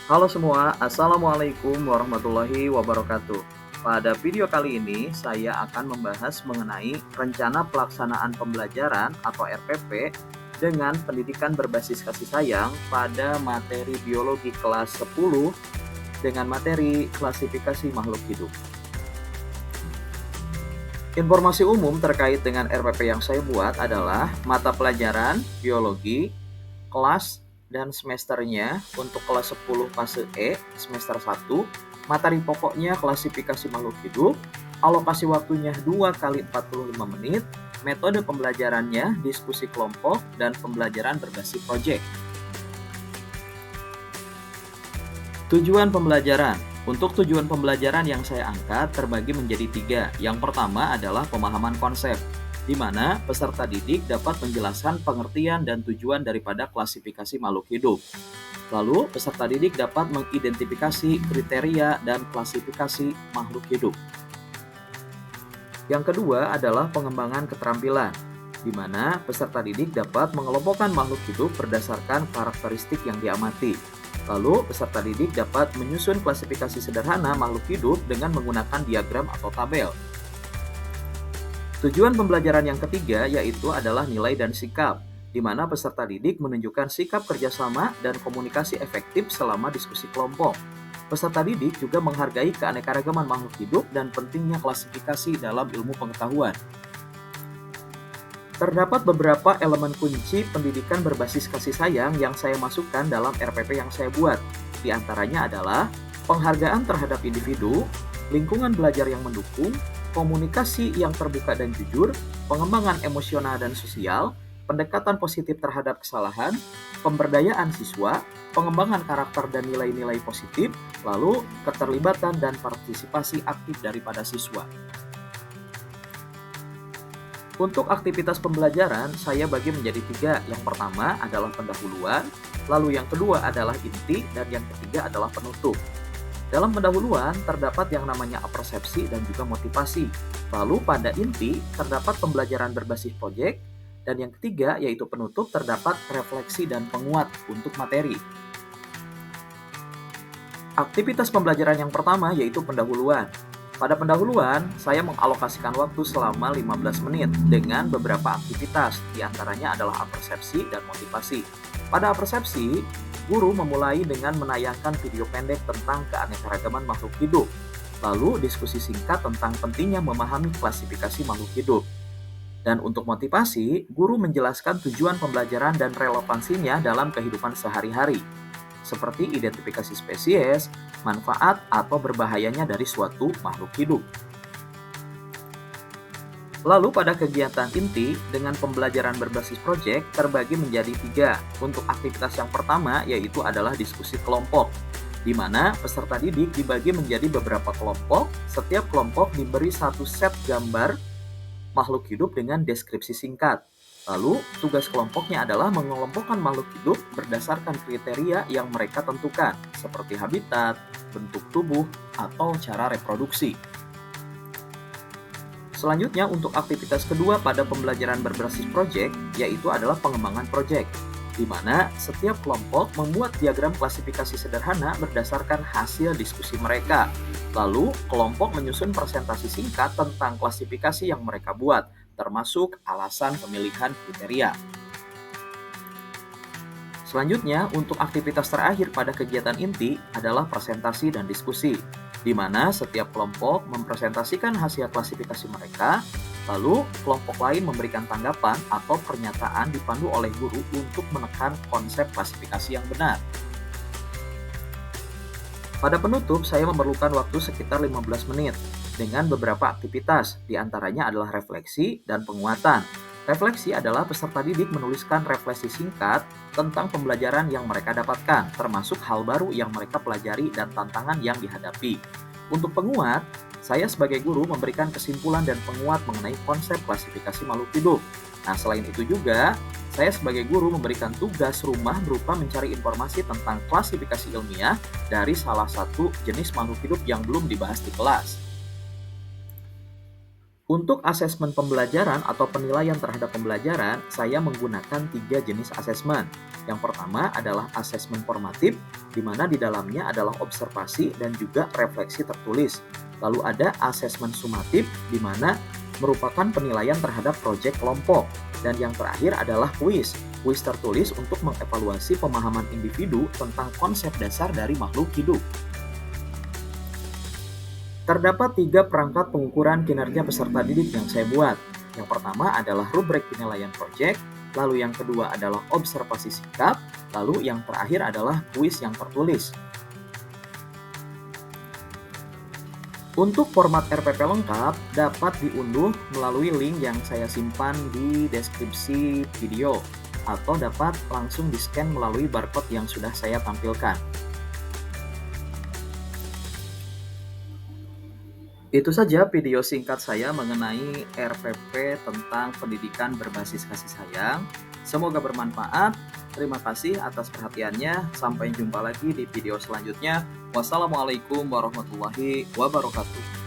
Halo semua, Assalamualaikum warahmatullahi wabarakatuh. Pada video kali ini, saya akan membahas mengenai rencana pelaksanaan pembelajaran atau RPP dengan pendidikan berbasis kasih sayang pada materi biologi kelas 10 dengan materi klasifikasi makhluk hidup. Informasi umum terkait dengan RPP yang saya buat adalah mata pelajaran biologi, kelas dan semesternya untuk kelas 10 fase E semester 1, materi pokoknya klasifikasi makhluk hidup, alokasi waktunya 2 kali 45 menit, metode pembelajarannya diskusi kelompok dan pembelajaran berbasis proyek. Tujuan pembelajaran. Untuk tujuan pembelajaran yang saya angkat terbagi menjadi 3. Yang pertama adalah pemahaman konsep, di mana peserta didik dapat menjelaskan pengertian dan tujuan daripada klasifikasi makhluk hidup. Lalu, peserta didik dapat mengidentifikasi kriteria dan klasifikasi makhluk hidup. Yang kedua adalah pengembangan keterampilan, di mana peserta didik dapat mengelompokkan makhluk hidup berdasarkan karakteristik yang diamati. Lalu, peserta didik dapat menyusun klasifikasi sederhana makhluk hidup dengan menggunakan diagram atau tabel. Tujuan pembelajaran yang ketiga yaitu adalah nilai dan sikap, di mana peserta didik menunjukkan sikap kerjasama dan komunikasi efektif selama diskusi kelompok. Peserta didik juga menghargai keanekaragaman makhluk hidup dan pentingnya klasifikasi dalam ilmu pengetahuan. Terdapat beberapa elemen kunci pendidikan berbasis kasih sayang yang saya masukkan dalam RPP yang saya buat. Di antaranya adalah penghargaan terhadap individu, lingkungan belajar yang mendukung, komunikasi yang terbuka dan jujur, pengembangan emosional dan sosial, pendekatan positif terhadap kesalahan, pemberdayaan siswa, pengembangan karakter dan nilai-nilai positif, lalu keterlibatan dan partisipasi aktif daripada siswa. Untuk aktivitas pembelajaran, saya bagi menjadi 3. Yang pertama adalah pendahuluan, lalu yang kedua adalah inti, dan yang ketiga adalah penutup. Dalam pendahuluan, terdapat yang namanya apersepsi dan juga motivasi. Lalu pada inti, terdapat pembelajaran berbasis proyek, dan yang ketiga yaitu penutup terdapat refleksi dan penguat untuk materi. Aktivitas pembelajaran yang pertama yaitu pendahuluan. Pada pendahuluan, saya mengalokasikan waktu selama 15 menit dengan beberapa aktivitas, di antaranya adalah apersepsi dan motivasi. Pada apersepsi, guru memulai dengan menayangkan video pendek tentang keanekaragaman makhluk hidup, lalu diskusi singkat tentang pentingnya memahami klasifikasi makhluk hidup. Dan untuk motivasi, guru menjelaskan tujuan pembelajaran dan relevansinya dalam kehidupan sehari-hari, seperti identifikasi spesies, manfaat, atau berbahayanya dari suatu makhluk hidup. Lalu pada kegiatan inti dengan pembelajaran berbasis proyek terbagi menjadi 3. Untuk aktivitas yang pertama yaitu adalah diskusi kelompok, di mana peserta didik dibagi menjadi beberapa kelompok, setiap kelompok diberi satu set gambar makhluk hidup dengan deskripsi singkat. Lalu, tugas kelompoknya adalah mengelompokkan makhluk hidup berdasarkan kriteria yang mereka tentukan, seperti habitat, bentuk tubuh, atau cara reproduksi. Selanjutnya, untuk aktivitas kedua pada pembelajaran berbasis proyek, yaitu adalah pengembangan proyek, di mana setiap kelompok membuat diagram klasifikasi sederhana berdasarkan hasil diskusi mereka. Lalu, kelompok menyusun presentasi singkat tentang klasifikasi yang mereka buat, termasuk alasan pemilihan kriteria. Selanjutnya, untuk aktivitas terakhir pada kegiatan inti adalah presentasi dan diskusi, di mana setiap kelompok mempresentasikan hasil klasifikasi mereka, lalu kelompok lain memberikan tanggapan atau pernyataan dipandu oleh guru untuk menekan konsep klasifikasi yang benar. Pada penutup, saya memerlukan waktu sekitar 15 menit dengan beberapa aktivitas, di antaranya adalah refleksi dan penguatan. Refleksi adalah peserta didik menuliskan refleksi singkat tentang pembelajaran yang mereka dapatkan, termasuk hal baru yang mereka pelajari dan tantangan yang dihadapi. Untuk penguat, saya sebagai guru memberikan kesimpulan dan penguat mengenai konsep klasifikasi makhluk hidup. Nah, selain itu juga, saya sebagai guru memberikan tugas rumah berupa mencari informasi tentang klasifikasi ilmiah dari salah satu jenis makhluk hidup yang belum dibahas di kelas. Untuk asesmen pembelajaran atau penilaian terhadap pembelajaran, saya menggunakan 3 jenis asesmen. Yang pertama adalah asesmen formatif, di mana di dalamnya adalah observasi dan juga refleksi tertulis. Lalu ada asesmen sumatif, di mana merupakan penilaian terhadap proyek kelompok. Dan yang terakhir adalah kuis. Kuis tertulis untuk mengevaluasi pemahaman individu tentang konsep dasar dari makhluk hidup. Terdapat 3 perangkat pengukuran kinerja peserta didik yang saya buat. Yang pertama adalah rubrek penilaian proyek, lalu yang kedua adalah observasi sikap, lalu yang terakhir adalah kuis yang tertulis. Untuk format RPP lengkap dapat diunduh melalui link yang saya simpan di deskripsi video atau dapat langsung di-scan melalui barcode yang sudah saya tampilkan. Itu saja video singkat saya mengenai RPP tentang pendidikan berbasis kasih sayang. Semoga bermanfaat. Terima kasih atas perhatiannya. Sampai jumpa lagi di video selanjutnya. Wassalamualaikum warahmatullahi wabarakatuh.